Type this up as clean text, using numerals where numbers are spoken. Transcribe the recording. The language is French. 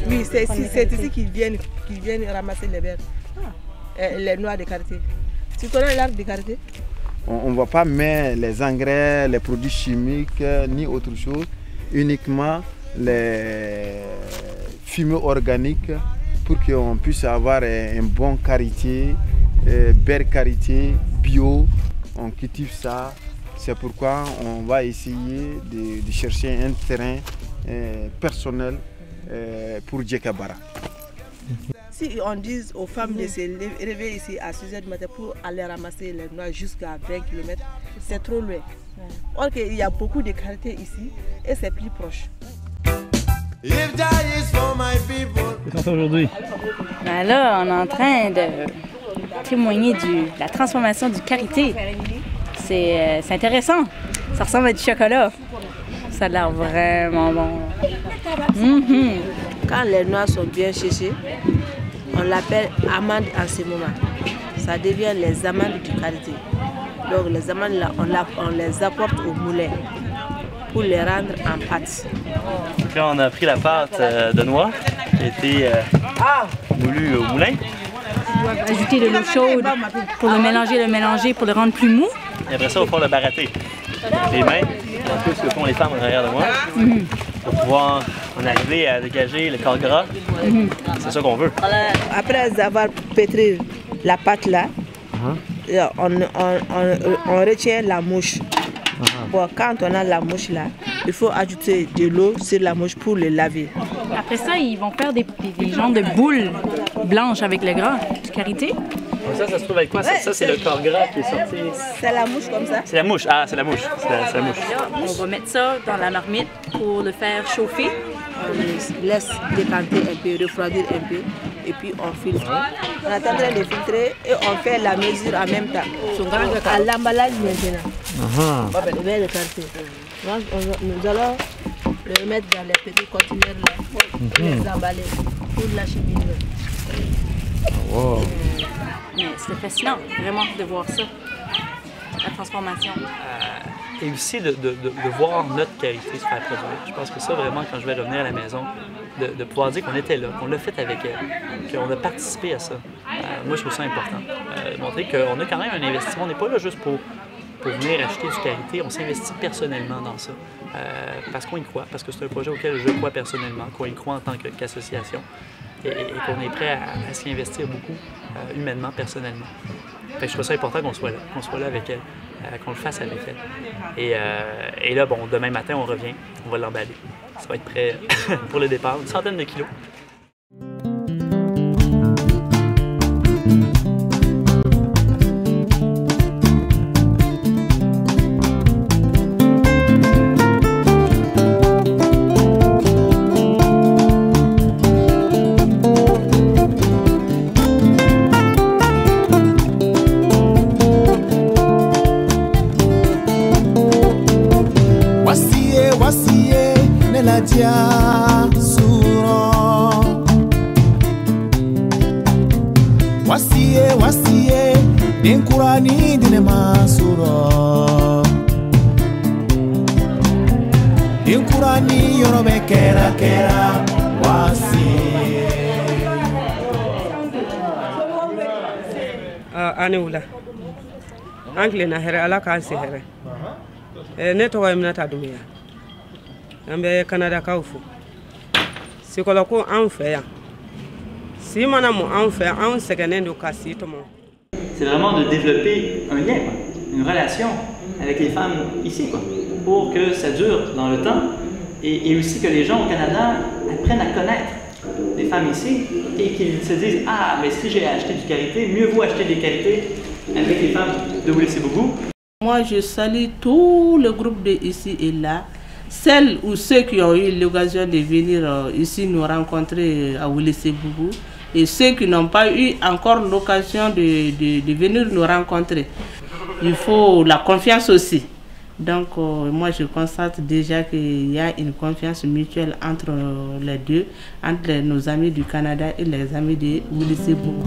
Oui, c'est ici qu'ils viennent ramasser les verres, les noix de quartier. Tu connais l'arbre de quartier? On ne va pas mettre les engrais, les produits chimiques, ni autre chose, uniquement les fumées organiques pour qu'on puisse avoir un bon karité, belle karité, bio. On cultive ça. C'est pourquoi on va essayer de chercher un terrain personnel pour Djekabara. Si on dit aux femmes de se réveiller ici à 6 h du matin pour aller ramasser les noix jusqu'à 20 km, c'est trop loin. Or qu'il y a beaucoup de quartiers ici et c'est plus proche. Qu'est-ce aujourd'hui? Ben là, on est en train de témoigner de la transformation du karité. C'est intéressant. Ça ressemble à du chocolat. Ça a l'air vraiment bon. Quand les noix sont bien séchées, on l'appelle amande en ce moment. Ça devient les amandes du karité. Donc les amandes là, on les apporte au moulin pour les rendre en pâte. Donc là, on a pris la pâte de noix qui a été moulue au moulin. On doit ajouter de l'eau chaude pour le mélanger, pour le rendre plus mou. Et après ça, on va faire le barater. Les mains, un peu ce que font les femmes en arrière de moi, pour pouvoir en arriver à dégager le corps gras. C'est ça qu'on veut. Après avoir pétri la pâte là, on retient la mouche. Bon, quand on a la mouche là, il faut ajouter de l'eau sur la mouche pour le laver. Après ça, ils vont faire des genres de boules blanches avec le gras du karité. Ça se trouve avec quoi? Ça c'est le corps gras qui est sorti. C'est la mouche comme ça? C'est la mouche. Ah, c'est la mouche. C'est la mouche. Là, on va mettre ça dans la marmite pour le faire chauffer. On laisse décanter un peu, refroidir un peu, et puis on filtre. On est en train de filtrer et on fait la mesure en même temps. À l'emballage maintenant. Le verre de quartier. Nous allons le mettre dans les petits conteneurs là pour les emballer pour l'acheminer. Wow. Mais c'était fascinant, vraiment, de voir ça, la transformation. Et aussi de voir notre qualité se faire produire. Je pense que ça, vraiment, quand je vais revenir à la maison, de pouvoir dire qu'on était là, qu'on l'a fait avec elle, qu'on a participé à ça. Moi, je trouve ça important. Montrer qu'on a quand même un investissement. On n'est pas là juste pour venir acheter du qualité, on s'investit personnellement dans ça. Parce qu'on y croit, parce que c'est un projet auquel je crois personnellement, qu'on y croit en tant qu'association. Et qu'on est prêt à s'y investir beaucoup, humainement, personnellement. Fait que je trouve ça important qu'on soit là avec elle, qu'on le fasse avec elle. Et là, bon, demain matin, on revient, on va l'emballer. Ça va être prêt pour le départ, une centaine de kilos. Wasiye den kurani dine masuro den kurani yorobe kera wasiye ani wula angle na here ala ka si here ne to wayna ta duniya ambe Canada kaufu sikola ko an fe ya si manamo an fe an segene do kasi to mo. C'est vraiment de développer un lien, une relation avec les femmes ici, pour que ça dure dans le temps et aussi que les gens au Canada apprennent à connaître les femmes ici et qu'ils se disent « Ah, mais si j'ai acheté du karité, mieux vaut acheter des karités avec les femmes de Wulissé-Bougou. » Moi, je salue tout le groupe de ici et là, celles ou ceux qui ont eu l'occasion de venir ici nous rencontrer à Wulissé-Bougou. Et ceux qui n'ont pas eu encore l'occasion de venir nous rencontrer. Il faut la confiance aussi. Donc moi je constate déjà qu'il y a une confiance mutuelle entre les deux, entre nos amis du Canada et les amis de Wulissé-Bougou.